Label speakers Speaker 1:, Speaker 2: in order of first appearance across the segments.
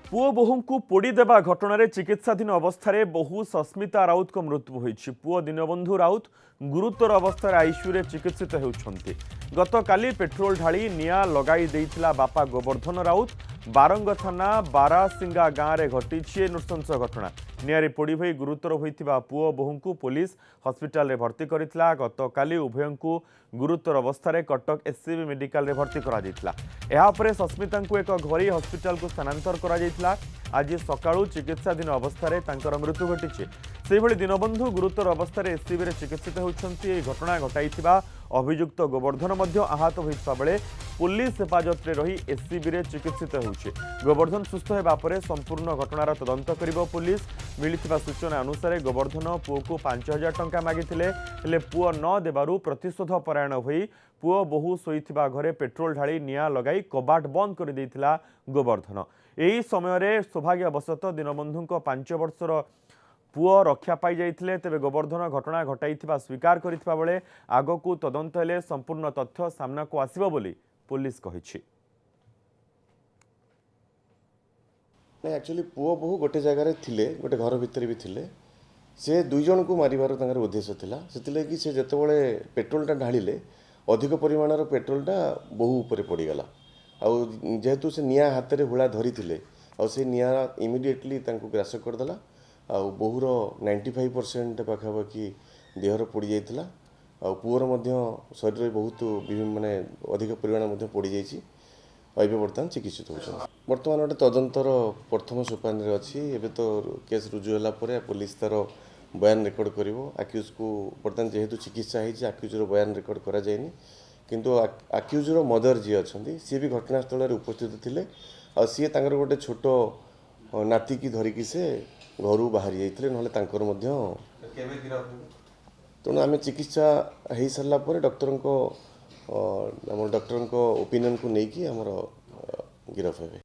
Speaker 1: पुओ बोहू को पोड़ी देवा घटन चिकित्साधीन अवस्था बहु सस्मिता राउत को मृत्यु होती। पुओ दीनबंधु राउत गुरुतर अवस्था आईसीयू चिकित्सित होती। गत काली पेट्रोल ढाली निया लगाई देइथिला बापा गोवर्धन राउत। बारंग थाना बारासिंगा गाँव में घटी नृशंस घटना। निआरे पोड़ी होई गुरुतर होइथिबा पुओ बोहू को पुलिस हस्पिटाल रे भर्ती करितला। गत काली उभय को गुरुतर अवस्था कटक एससीबी मेडिकल रे भर्ती करा जायतिला। एहा परे सस्मिता को एक घरोई हस्पिटाल को स्थानांतर करा जायतिला। आज सकाळू चिकित्साधीन अवस्था तांकर मृत्यु घटी। से भली दीनबंधु गुरुतर अवस्था एससीबी रे चिकित्सित होउछन्ती। घटना घटाइथिबा अभियुक्त गोवर्धन मध्य आहत होइथिबा बेले पुलिस हेफाजत रे रही एससीबी रे चिकित्सित होउछे। गोवर्धन सुस्थ हेबा परे संपूर्ण घटनार तदंत करिबो पुलिस। मिलिथिबा सूचना अनुसार गोवर्धन पुओ को 5000 टंका मागिथिले, हेले पुओ न देबारु प्रतिशोध परायण होई पुओ बहु सोईथिबा घरे पेट्रोल ढाली निया लगाई कबाट बंद कर देइथिला गोवर्धन। एही समय सौभाग्यवशत दीनबंधु 5 वर्षर पुओ रक्षा पाई जाइथिले। तेबे गोवर्धन घटना घटाइथिबा स्वीकार करिथिबा बेले आगकू तदंत हेले संपूर्ण तथ्य सामना को आसीबो बोली पुलिस कहिछि।
Speaker 2: एक्चुअली पुओ बहु गोटे जगार थिले, गोटे घर भितर भी थिले। से दुई जन को मारिबार तांकर उद्देश्य थिला। सेतिले से जेतेबेले पेट्रोलटा ढालिले अधिक परिमाणर पेट्रोलटा बहु ऊपर पड़ीगला। आउ जेहेतु से निया हाथ में हुला धरी थिले और से निया इमिडिएटली तांको ग्रास करदेला। आउ बहुर 95% पाखापाखि देहर पोड़ी जाइथिला। आउ पुओर मध्य शरीर बहुत माने अधिक परिमाण पोड़ी जाइछि। अबे बर्तमान चिकित्सित होछन। बर्तमान गोटे तदंतर प्रथम सोपान रे अछि। एबे तो केस रुजु होला परे पुलिस तार बयान रेकर्ड करिवो। आक्यूज को बर्तमान जेहेतु चिकित्सा होइछि आक्यूज रो बयान रेकर्ड करा जायनि, किंतु आक्यूज रो मदर जी अछंती सी भी घटनास्थल रे उपस्थित थिले। आ सी तांकर गोटे छोट नाती की धरिकी से घरू बाहरी जाइथिले, नहले तांकर मध्य केबे गिरफ तेणु आम चिकित्सा हो सारा पर डॉक्टर ओपिनियन को लेकिन आमर गिरफ हे।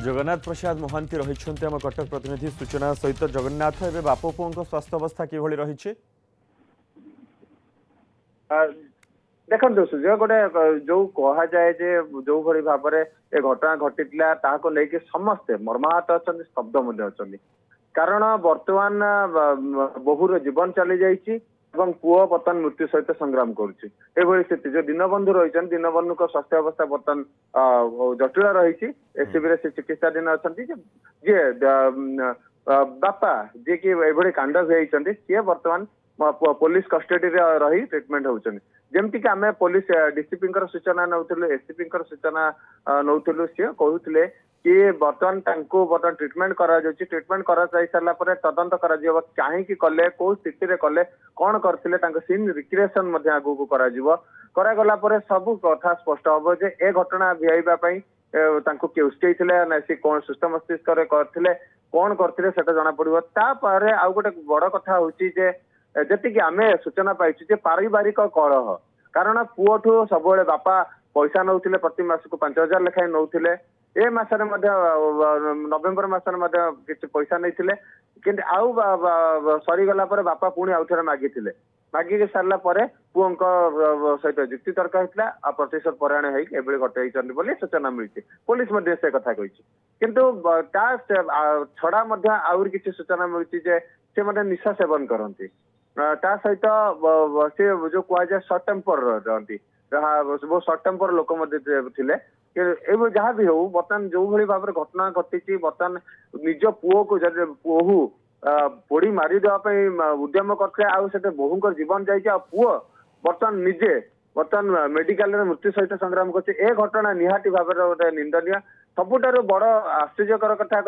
Speaker 1: जगन्नाथ प्रसाद महांती रही आम कटक प्रतिनिधि सूचना सहित। जगन्नाथ एवं बाप पुओं स्वास्थ्य अवस्था किभली रही?
Speaker 3: देखो सुजय गोटे जो कह जाए जो भली भाव में ए घटना घटी लेकिन समस्ते मर्माहत अच्छा स्तब्ध अच्छा। कारण बर्तमान बहुर जीवन चली जाइए पुओ बर्तमान मृत्यु सहित संग्राम करुच्ची। स्थिति जो दीनबंधु रही दीनबंधु स्वास्थ्य अवस्था बर्तमान जटिल रही। एससीबी से चिकित्साधीन अच्छा। जी बापा जी कि कांड होती सी बर्तमान पुलिस कस्टडी रही ट्रिटमेंट होती। जमती कि आम पुलिस डीसीपी सूचना नौलु, एससीपी सूचना नौलु। सी कहते कि बर्तमान बर्तमान ट्रिटमेंट ट्रिटमेंट कर सारा तदंत कहीं कले कौ स्थित कले कौन करते सीन रिक्रिएसन आगू करागला सब कथा स्पष्ट हम जे ए घटना भिआईवाई किए उस्कईले ना सी कौन सुस्थ मस्तिष्क करते कौन करते जना पड़ो। तापर आउ गोटे बड़ कथा हूँ जी आम सूचना पाई पारिवारिक कलह। कारण पुओठू सब बापा पैसा नौले प्रति मास को 5000 लेखाएं नौले। ए मासरे नवेम्बर मासरे किसी पैसा नहीं कि आउ सरीगला बापा पुणी आउ थे मागी मागिक सारा पुओं सहित जुक्ति तर्क होता प्रतिशोध परायण होबली घटाई सूचना मिली। पुलिस से कथा कही किंतु छड़ा आउरी किसी सूचना मिली से निशा सेवन करती। ता सहित से जो कहुए सर्ट टेम्पर रहती बहुत सर्ट टेम्पर लोक थे। जहाँ भी हो बर्तमान जो भाई भाव घटना घटी बर्तमान निज पुओ को बोहू पोड़ी मारी देवाई उद्यम करते बोहूर जीवन जाइए पुओ बर्तमान निजे बर्तमान मेडिकल मृत्यु सहित संग्राम कर घटना निहाती भाव गोटे निंदनीय। सबुठार बड़ आश्चर्यकर कथा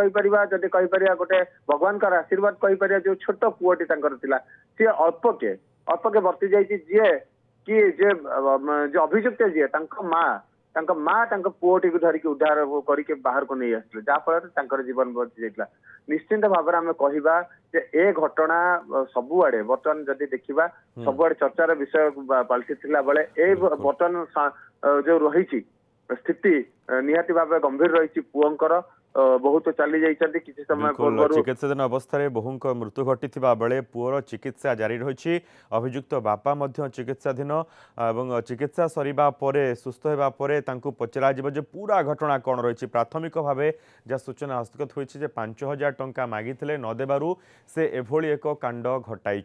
Speaker 3: जदि कहीपर गोटे भगवान का आशीर्वाद कहीपर जो छोट पुओटी सी अल्पके वर्ती जाइए जी कि जो अभियुक्त जी माँ पुओटी को धरिकी उद्धार करके बाहर को नहीं आसते जहाँफल जीवन बची जाता। निश्चिंत भाव में कहवा ए घटना सबुआड़े बर्तमान जदि देखा सबुआड़े चर्चार विषय पलटि बेले ए बर्तमान जो रही ସ୍ଥିତି ନିହାତି ଭାବେ ଗମ୍ଭୀର ରହିଛି ପୁଅଙ୍କର ବହୁତ ଚାଲି ଯାଇଛନ୍ତି କିଛି ସମୟ
Speaker 1: बिल्कुल
Speaker 3: ପୂର୍ବରୁ
Speaker 1: चिकित्साधीन अवस्था बहुंक मृत्यु घटी बेले पुअर चिकित्सा जारी रही अभियुक्त बापा चिकित्साधीन और चिकित्सा सरिबा परे सुस्थ होगा पचरा जे पूरा घटना कौन रही प्राथमिक भाव जहाँ सूचना हस्तगत होती 5,000 टंका मागिले नदेबारु से एभली एक कांड घटाई।